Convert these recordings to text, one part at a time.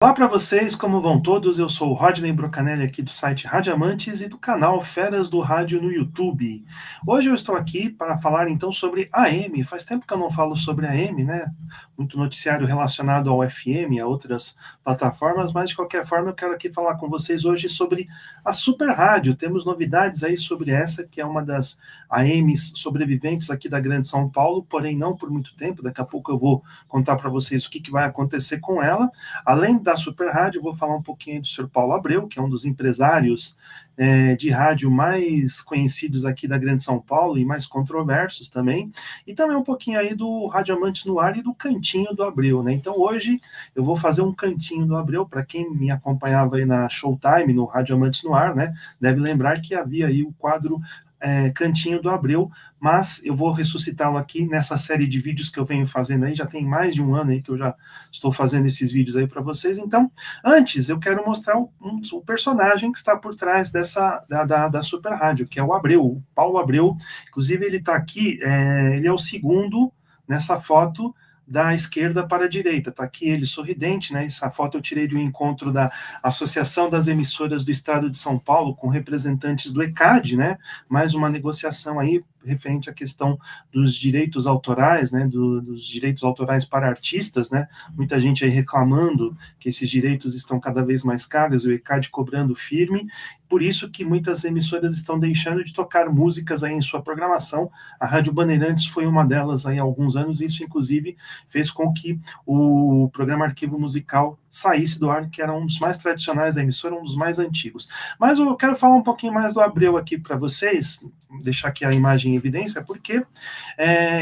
Olá para vocês, como vão todos? Eu sou o Rodney Brocanelli aqui do site Radiamantes e do canal Feras do Rádio no YouTube. Hoje eu estou aqui para falar então sobre AM. Faz tempo que eu não falo sobre AM, né? Muito noticiário relacionado ao FM, a outras plataformas, mas de qualquer forma eu quero aqui falar com vocês hoje sobre a Super Rádio. Temos novidades aí sobre essa, que é uma das AMs sobreviventes aqui da Grande São Paulo, porém não por muito tempo. Daqui a pouco eu vou contar para vocês o que vai acontecer com ela. Além da Super Rádio, eu vou falar um pouquinho do Sr. Paulo Abreu, que é um dos empresários de rádio mais conhecidos aqui da Grande São Paulo e mais controversos também, e também um pouquinho aí do Radiamantes no Ar e do Cantinho do Abreu, né? Então hoje eu vou fazer um Cantinho do Abreu. Para quem me acompanhava aí na Showtime, no Radiamantes no Ar, né, deve lembrar que havia aí o quadro Cantinho do Abreu, mas eu vou ressuscitá-lo aqui nessa série de vídeos que eu venho fazendo aí, já tem mais de um ano aí que eu já estou fazendo esses vídeos aí para vocês. Então, antes eu quero mostrar o personagem que está por trás da Super Rádio, que é o Abreu, o Paulo Abreu. Inclusive ele está aqui, ele é o segundo nessa foto da esquerda para a direita, está aqui ele sorridente, né? Essa foto eu tirei de um encontro da Associação das Emissoras do Estado de São Paulo com representantes do ECAD, né? Mais uma negociação aí referente à questão dos direitos autorais, né, dos direitos autorais para artistas, né, muita gente aí reclamando que esses direitos estão cada vez mais caros, o ECAD cobrando firme, por isso que muitas emissoras estão deixando de tocar músicas aí em sua programação. A Rádio Bandeirantes foi uma delas aí há alguns anos, isso inclusive fez com que o programa Arquivo Musical saísse do ar, que era um dos mais tradicionais da emissora, um dos mais antigos. Mas eu quero falar um pouquinho mais do Abreu aqui para vocês, deixar aqui a imagem em evidência, porque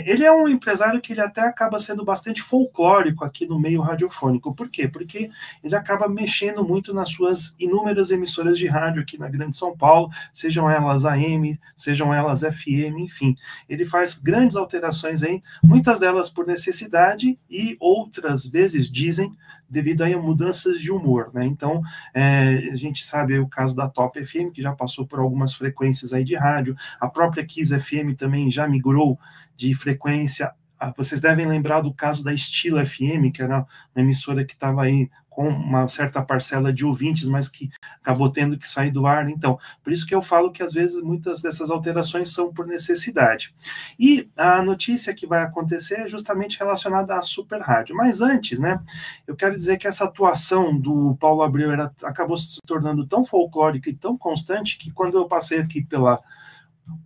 ele é um empresário que ele até acaba sendo bastante folclórico aqui no meio radiofônico. Por quê? Porque ele acaba mexendo muito nas suas inúmeras emissoras de rádio aqui na Grande São Paulo, sejam elas AM, sejam elas FM, enfim. Ele faz grandes alterações aí, muitas delas por necessidade e outras vezes, dizem, devido aí a mudanças de humor, né? Então, a gente sabe aí o caso da Top FM, que já passou por algumas frequências aí de rádio, a própria Kiss FM também já migrou de frequência. Vocês devem lembrar do caso da Estilo FM, que era uma emissora que estava aí com uma certa parcela de ouvintes, mas que acabou tendo que sair do ar. Então, por isso que eu falo que às vezes muitas dessas alterações são por necessidade. E a notícia que vai acontecer é justamente relacionada à Super Rádio. Mas antes, né, eu quero dizer que essa atuação do Paulo Abreu acabou se tornando tão folclórica e tão constante que quando eu passei aqui pela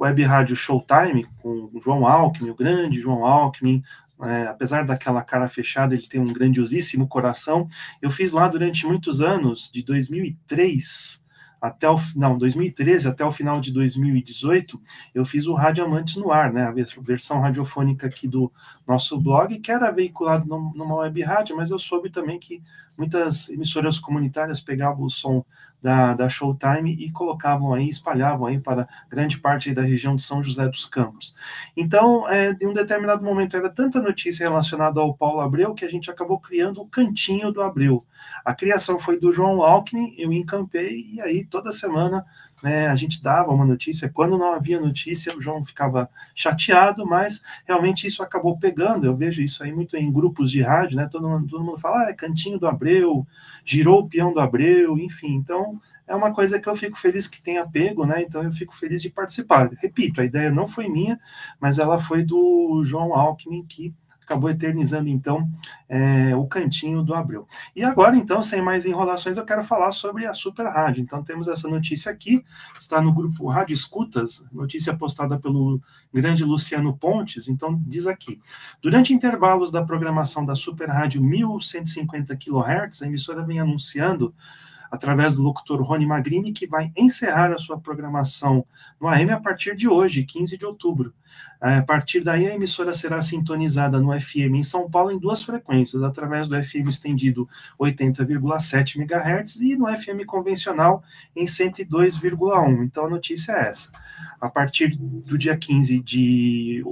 Web Rádio Showtime com o João Alckmin, o grande João Alckmin, apesar daquela cara fechada, ele tem um grandiosíssimo coração. Eu fiz lá durante muitos anos, de 2003 até 2013 até o final de 2018, eu fiz o Radiamantes no Ar, né, a versão radiofônica aqui do nosso blog, que era veiculado numa web rádio, mas eu soube também que muitas emissoras comunitárias pegavam o som da Showtime e colocavam aí, espalhavam aí para grande parte aí da região de São José dos Campos. Então, em um determinado momento, era tanta notícia relacionada ao Paulo Abreu que a gente acabou criando o Cantinho do Abreu. A criação foi do João Alckmin, eu encampei, e aí toda semana, né, a gente dava uma notícia. Quando não havia notícia, o João ficava chateado, mas realmente isso acabou pegando. Eu vejo isso aí muito em grupos de rádio, né? Todo mundo fala, Cantinho do Abreu, girou o peão do Abreu, enfim. Então, é uma coisa que eu fico feliz que tenha pego, né? Então eu fico feliz de participar. Repito, a ideia não foi minha, mas ela foi do João Alckmin, que acabou eternizando, então, o Cantinho do Abreu. E agora, então, sem mais enrolações, eu quero falar sobre a Super Rádio. Então, temos essa notícia aqui, está no grupo Rádio Escutas, notícia postada pelo grande Luciano Pontes. Então, diz aqui: durante intervalos da programação da Super Rádio 1150 kHz, a emissora vem anunciando, através do locutor Rony Magrini, que vai encerrar a sua programação no AM a partir de hoje, 15 de outubro. A partir daí, a emissora será sintonizada no FM em São Paulo em duas frequências, através do FM estendido 80,7 MHz e no FM convencional em 102,1. Então, a notícia é essa. A partir do dia 15 de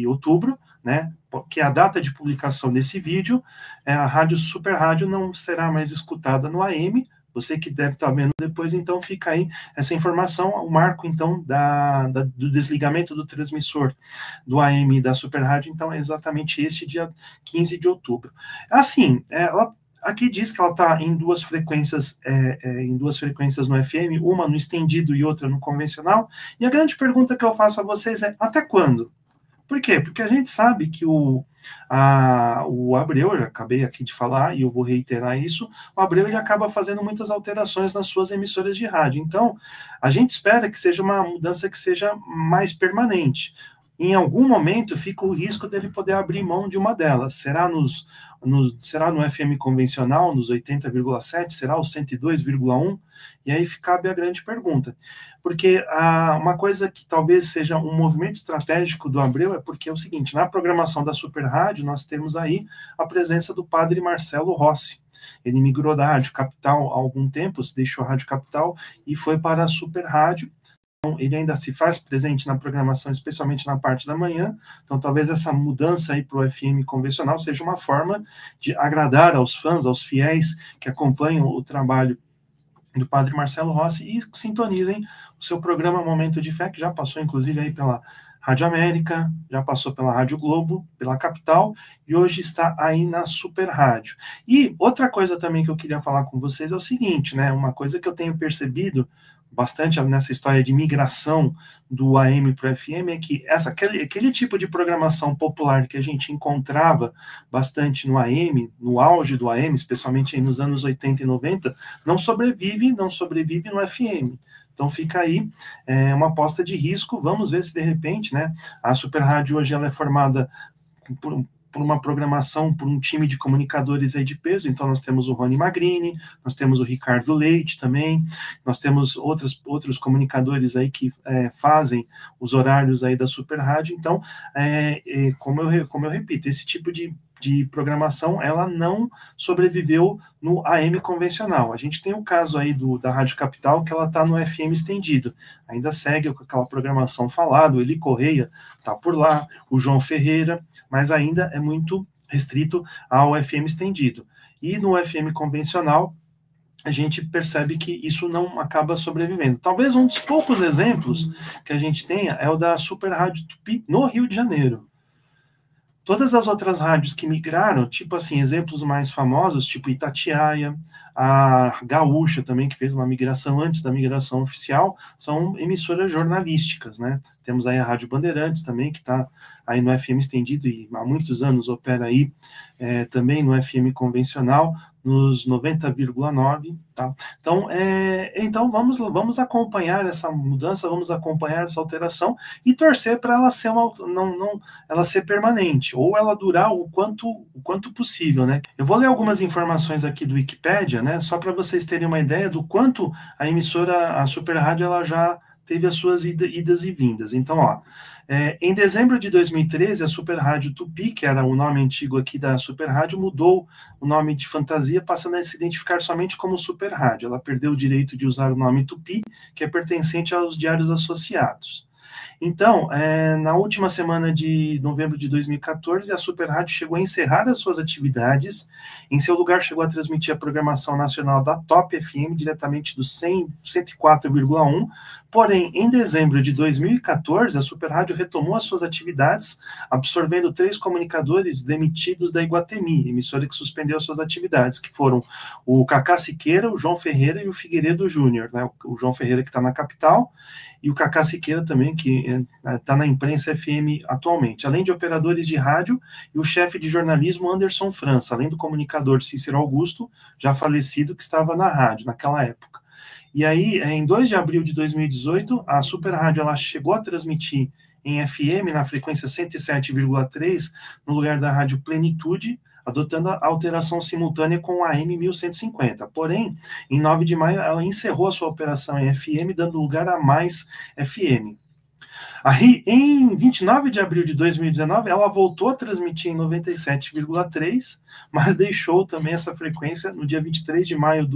outubro, né, que é a data de publicação desse vídeo, a Rádio Super Rádio não será mais escutada no AM. Você que deve estar vendo depois, então fica aí essa informação, o marco, então, do desligamento do transmissor do AM da Super Rádio, então é exatamente este dia 15 de outubro. Assim, Aqui diz que ela está em duas frequências no FM, uma no estendido e outra no convencional. E a grande pergunta que eu faço a vocês é: até quando? Por quê? Porque a gente sabe que o Abreu, eu acabei aqui de falar, e eu vou reiterar isso, o Abreu ele acaba fazendo muitas alterações nas suas emissoras de rádio. Então, a gente espera que seja uma mudança que seja mais permanente. Em algum momento fica o risco dele poder abrir mão de uma delas. Será no FM convencional, nos 80,7? Será o 102,1? E aí cabe a grande pergunta. Porque uma coisa que talvez seja um movimento estratégico do Abreu é porque é o seguinte: na programação da Super Rádio, nós temos aí a presença do padre Marcelo Rossi. Ele migrou da Rádio Capital há algum tempo, se deixou a Rádio Capital e foi para a Super Rádio. Então, ele ainda se faz presente na programação, especialmente na parte da manhã. Então, talvez essa mudança aí para o FM convencional seja uma forma de agradar aos fãs, aos fiéis que acompanham o trabalho do padre Marcelo Rossi e sintonizem o seu programa Momento de Fé, que já passou, inclusive, aí pela Rádio América, já passou pela Rádio Globo, pela Capital, e hoje está aí na Super Rádio. E outra coisa também que eu queria falar com vocês é o seguinte, né? Uma coisa que eu tenho percebido bastante nessa história de migração do AM para o FM é que aquele tipo de programação popular que a gente encontrava bastante no AM, no auge do AM, especialmente aí nos anos 80 e 90, não sobrevive no FM. Então fica aí uma aposta de risco. Vamos ver se de repente, né, a Super Rádio hoje ela é formada por uma programação, por um time de comunicadores aí de peso. Então nós temos o Rony Magrini, nós temos o Ricardo Leite também, nós temos outros comunicadores aí que fazem os horários aí da Super Rádio. Então, como eu repito, esse tipo de programação, ela não sobreviveu no AM convencional. A gente tem o caso aí da Rádio Capital, que ela está no FM estendido. Ainda segue com aquela programação falada, o Eli Correia está por lá, o João Ferreira, mas ainda é muito restrito ao FM estendido. E no FM convencional, a gente percebe que isso não acaba sobrevivendo. Talvez um dos poucos exemplos que a gente tenha é o da Super Rádio Tupi, no Rio de Janeiro. Todas as outras rádios que migraram, tipo assim, exemplos mais famosos, tipo Itatiaia, a Gaúcha também, que fez uma migração antes da migração oficial, são emissoras jornalísticas, né? Temos aí a Rádio Bandeirantes também, que está aí no FM estendido e há muitos anos opera aí também no FM convencional, nos 90,9, tá? Então vamos acompanhar essa mudança, vamos acompanhar essa alteração e torcer para ela ser ela ser permanente, ou ela durar o quanto possível, né? Eu vou ler algumas informações aqui do Wikipédia, né? Só para vocês terem uma ideia do quanto a emissora, a Super Rádio, ela já teve as suas idas e vindas. Então, ó, em dezembro de 2013, a Super Rádio Tupi, que era o nome antigo aqui da Super Rádio, mudou o nome de fantasia, passando a se identificar somente como Super Rádio. Ela perdeu o direito de usar o nome Tupi, que é pertencente aos diários associados. Então, na última semana de novembro de 2014, a Super Rádio chegou a encerrar as suas atividades. Em seu lugar, chegou a transmitir a programação nacional da Top FM, diretamente do 104,1. Porém, em dezembro de 2014, a Super Rádio retomou as suas atividades, absorvendo 3 comunicadores demitidos da Iguatemi, emissora que suspendeu as suas atividades, que foram o Cacá Siqueira, o João Ferreira e o Figueiredo Júnior, né? O João Ferreira, que está na Capital, e o Cacá Siqueira também, que está na Imprensa FM atualmente, além de operadores de rádio e o chefe de jornalismo Anderson França, além do comunicador Cícero Augusto, já falecido, que estava na rádio naquela época. E aí, em 2 de abril de 2018, a Super Rádio ela chegou a transmitir em FM, na frequência 107,3, no lugar da Rádio Plenitude, adotando a alteração simultânea com a AM 1150. Porém, em 9 de maio, ela encerrou a sua operação em FM, dando lugar a Mais FM. Aí, em 29 de abril de 2019, ela voltou a transmitir em 97,3, mas deixou também essa frequência no dia 23 de maio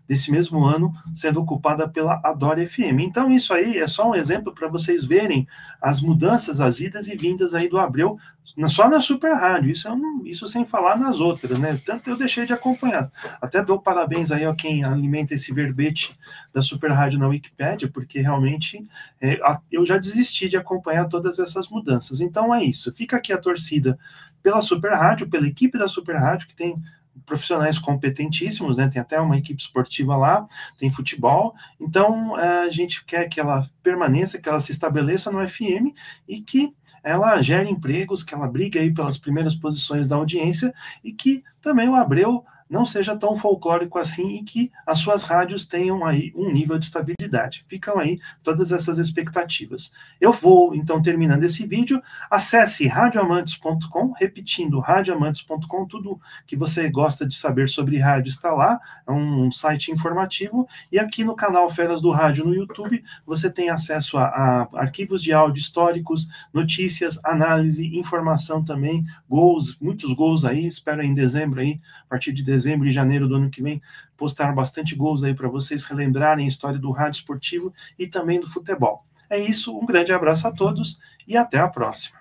desse mesmo ano, sendo ocupada pela Adora FM. Então, isso aí é só um exemplo para vocês verem as mudanças, as idas e vindas aí do Abreu, só na Super Rádio, isso sem falar nas outras, né? Tanto eu deixei de acompanhar. Até dou parabéns aí a quem alimenta esse verbete da Super Rádio na Wikipédia, porque realmente eu já desisti de acompanhar todas essas mudanças. Então é isso. Fica aqui a torcida pela Super Rádio, pela equipe da Super Rádio, que tem profissionais competentíssimos, né? Tem até uma equipe esportiva lá, tem futebol, então a gente quer que ela permaneça, que ela se estabeleça no FM e que ela gere empregos, que ela brigue aí pelas primeiras posições da audiência e que também o Abreu não seja tão folclórico assim e que as suas rádios tenham aí um nível de estabilidade. Ficam aí todas essas expectativas. Eu vou, então, terminando esse vídeo, acesse radioamantes.com, repetindo, radioamantes.com, tudo que você gosta de saber sobre rádio está lá, é um site informativo, e aqui no canal Feras do Rádio no YouTube, você tem acesso a arquivos de áudio históricos, notícias, análise, informação também, gols, muitos gols aí, espero em dezembro aí, a partir de dezembro e janeiro do ano que vem, postar bastante gols aí para vocês relembrarem a história do rádio esportivo e também do futebol. É isso, um grande abraço a todos e até a próxima.